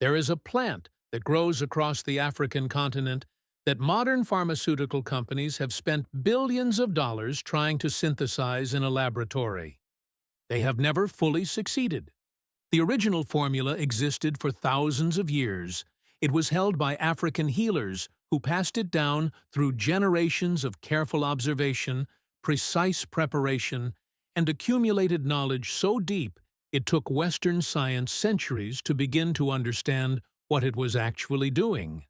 There is a plant that grows across the African continent that modern pharmaceutical companies have spent billions of dollars trying to synthesize in a laboratory. They have never fully succeeded. The original formula existed for thousands of years. It was held by African healers who passed it down through generations of careful observation, precise preparation, and accumulated knowledge so deep it took Western science centuries to begin to understand what it was actually doing.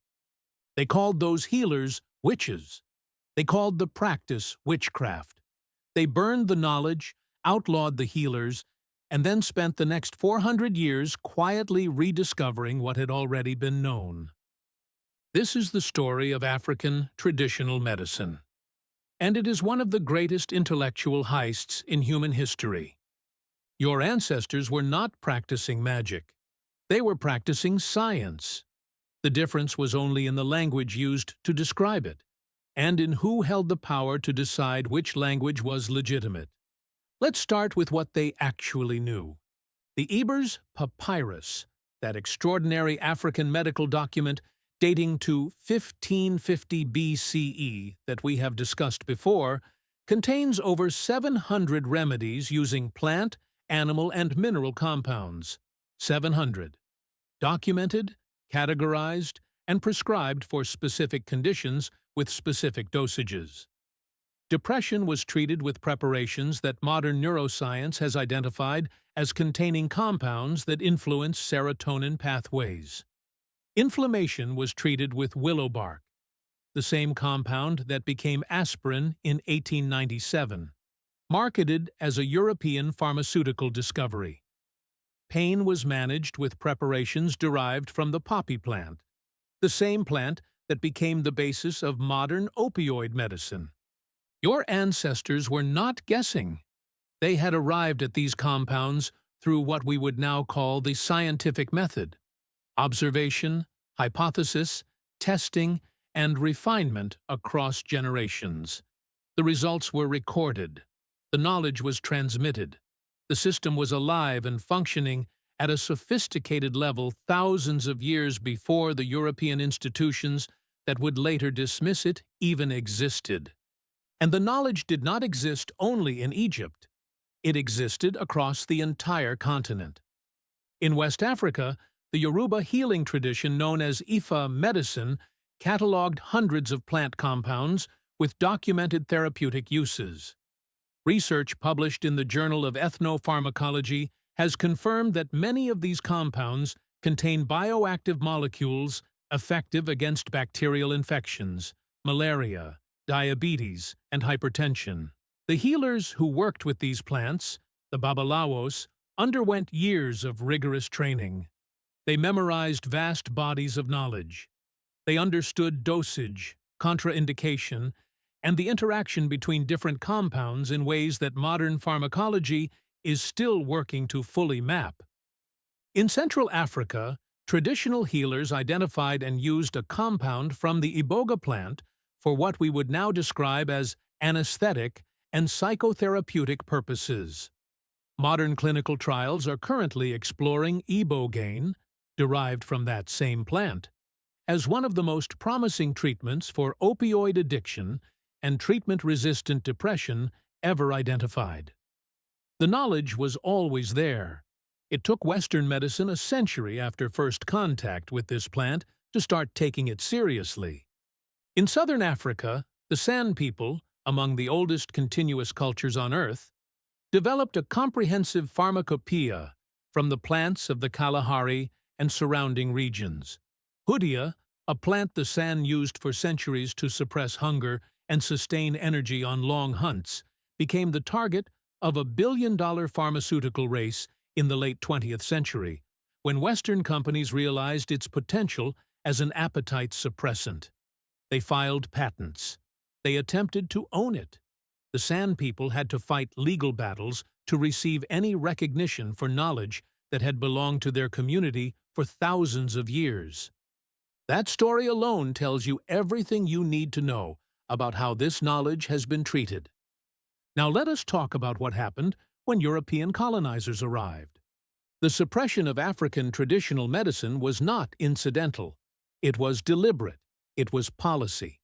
They called those healers witches. They called the practice witchcraft. They burned the knowledge, outlawed the healers, and then spent the next 400 years quietly rediscovering what had already been known. This is the story of African traditional medicine, and it is one of the greatest intellectual heists in human history. Your ancestors were not practicing magic. They were practicing science. The difference was only in the language used to describe it, and in who held the power to decide which language was legitimate. Let's start with what they actually knew. The Ebers Papyrus, that extraordinary African medical document dating to 1550 BCE that we have discussed before, contains over 700 remedies using plant, animal, and mineral compounds. 700. Documented, categorized, and prescribed for specific conditions with specific dosages. Depression was treated with preparations that modern neuroscience has identified as containing compounds that influence serotonin pathways. Inflammation was treated with willow bark, the same compound that became aspirin in 1897, marketed as a European pharmaceutical discovery. Pain was managed with preparations derived from the poppy plant, the same plant that became the basis of modern opioid medicine. Your ancestors were not guessing. They had arrived at these compounds through what we would now call the scientific method: observation, hypothesis, testing, and refinement across generations. The results were recorded. The knowledge was transmitted. The system was alive and functioning at a sophisticated level thousands of years before the European institutions that would later dismiss it even existed. And the knowledge did not exist only in Egypt. It existed across the entire continent. In West Africa, the Yoruba healing tradition known as Ifa medicine catalogued hundreds of plant compounds with documented therapeutic uses. Research published in the Journal of Ethnopharmacology has confirmed that many of these compounds contain bioactive molecules effective against bacterial infections, malaria, diabetes, and hypertension. The healers who worked with these plants, the babalawos, underwent years of rigorous training. They memorized vast bodies of knowledge. They understood dosage, contraindication, and the interaction between different compounds in ways that modern pharmacology is still working to fully map. In Central Africa, traditional healers identified and used a compound from the Iboga plant for what we would now describe as anesthetic and psychotherapeutic purposes. Modern clinical trials are currently exploring ibogaine, derived from that same plant, as one of the most promising treatments for opioid addiction and treatment-resistant depression ever identified. The knowledge was always there. It took Western medicine a century after first contact with this plant to start taking it seriously. In southern Africa, the San people, among the oldest continuous cultures on Earth, developed a comprehensive pharmacopoeia from the plants of the Kalahari and surrounding regions. Hoodia, a plant the San used for centuries to suppress hunger and sustain energy on long hunts, became the target of a billion-dollar pharmaceutical race in the late 20th century, when Western companies realized its potential as an appetite suppressant. They filed patents. They attempted to own it. The San people had to fight legal battles to receive any recognition for knowledge that had belonged to their community for thousands of years. That story alone tells you everything you need to know about how this knowledge has been treated. Now let us talk about what happened when European colonizers arrived. The suppression of African traditional medicine was not incidental. It was deliberate. It was policy.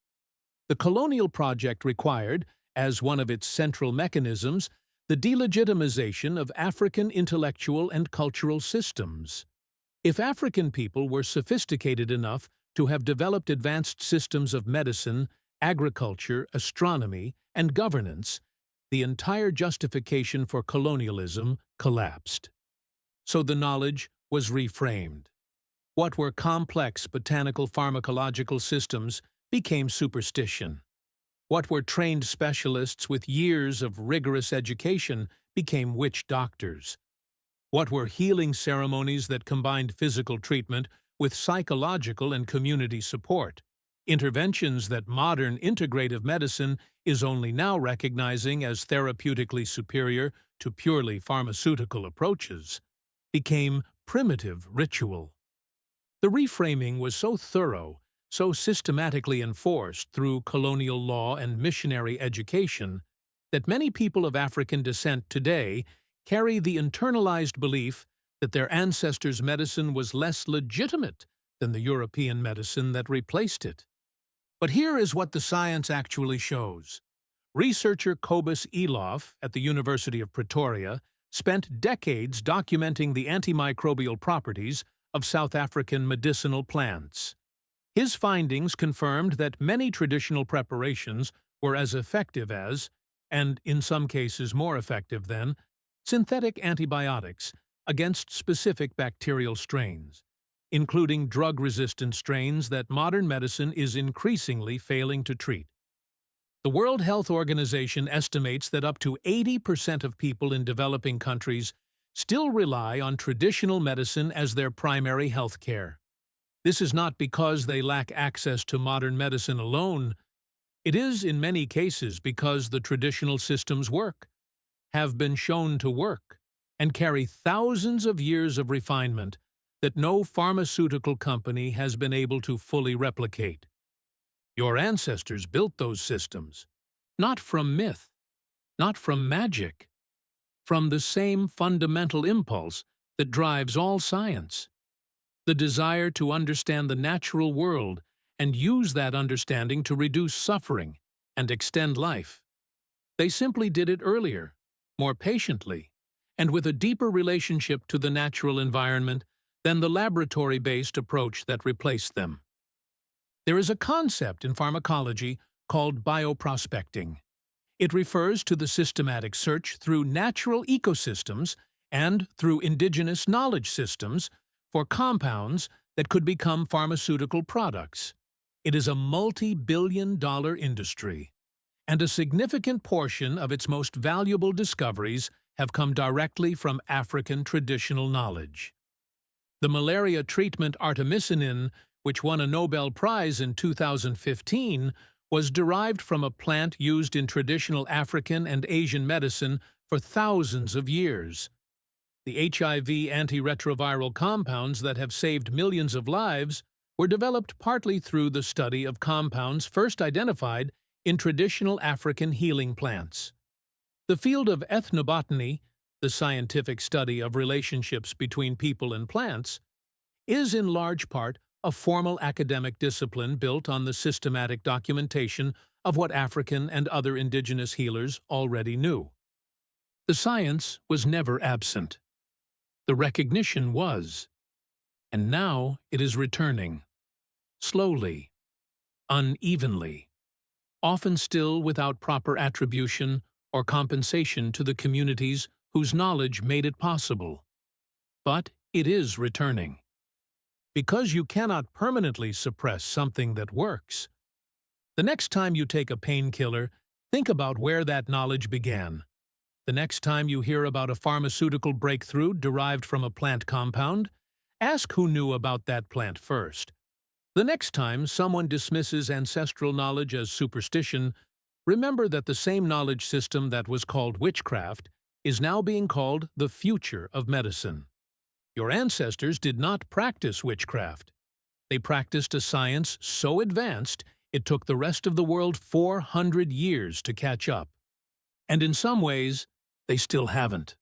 The Colonial project required, as one of its central mechanisms, the delegitimization of African intellectual and cultural systems. If African people were sophisticated enough to have developed advanced systems of medicine, agriculture, astronomy, and governance, the entire justification for colonialism collapsed. So the knowledge was reframed. What were complex botanical pharmacological systems became superstition. What were trained specialists with years of rigorous education became witch doctors. What were healing ceremonies that combined physical treatment with psychological and community support? Interventions that modern integrative medicine is only now recognizing as therapeutically superior to purely pharmaceutical approaches became primitive ritual. The reframing was so thorough, so systematically enforced through colonial law and missionary education, that many people of African descent today carry the internalized belief that their ancestors' medicine was less legitimate than the European medicine that replaced it. But here is what the science actually shows. Researcher Cobus Eloff at the University of Pretoria spent decades documenting the antimicrobial properties of South African medicinal plants. His findings confirmed that many traditional preparations were as effective as, and in some cases more effective than, synthetic antibiotics against specific bacterial strains, including drug-resistant strains that modern medicine is increasingly failing to treat. The World Health Organization estimates that up to 80% of people in developing countries still rely on traditional medicine as their primary health care. This is not because they lack access to modern medicine alone. It is, in many cases, because the traditional systems work, have been shown to work, and carry thousands of years of refinement that no pharmaceutical company has been able to fully replicate. Your ancestors built those systems, not from myth, not from magic, from the same fundamental impulse that drives all science, the desire to understand the natural world and use that understanding to reduce suffering and extend life. They simply did it earlier, more patiently, and with a deeper relationship to the natural environment than the laboratory-based approach that replaced them. There is a concept in pharmacology called bioprospecting. It refers to the systematic search through natural ecosystems and through indigenous knowledge systems for compounds that could become pharmaceutical products. It is a multi-billion-dollar industry, and a significant portion of its most valuable discoveries have come directly from African traditional knowledge. The malaria treatment artemisinin, which won a Nobel Prize in 2015, was derived from a plant used in traditional African and Asian medicine for thousands of years. The HIV antiretroviral compounds that have saved millions of lives were developed partly through the study of compounds first identified in traditional African healing plants. The field of ethnobotany, the scientific study of relationships between people and plants, is in large part a formal academic discipline built on the systematic documentation of what African and other indigenous healers already knew. The science was never absent. The recognition was, and now it is returning, slowly, unevenly, often still without proper attribution or compensation to the communities whose knowledge made it possible. But it is returning. Because you cannot permanently suppress something that works. The next time you take a painkiller, think about where that knowledge began. The next time you hear about a pharmaceutical breakthrough derived from a plant compound, ask who knew about that plant first. The next time someone dismisses ancestral knowledge as superstition, remember that the same knowledge system that was called witchcraft is now being called the future of medicine. Your ancestors did not practice witchcraft. They practiced a science so advanced it took the rest of the world 400 years to catch up. And in some ways, they still haven't.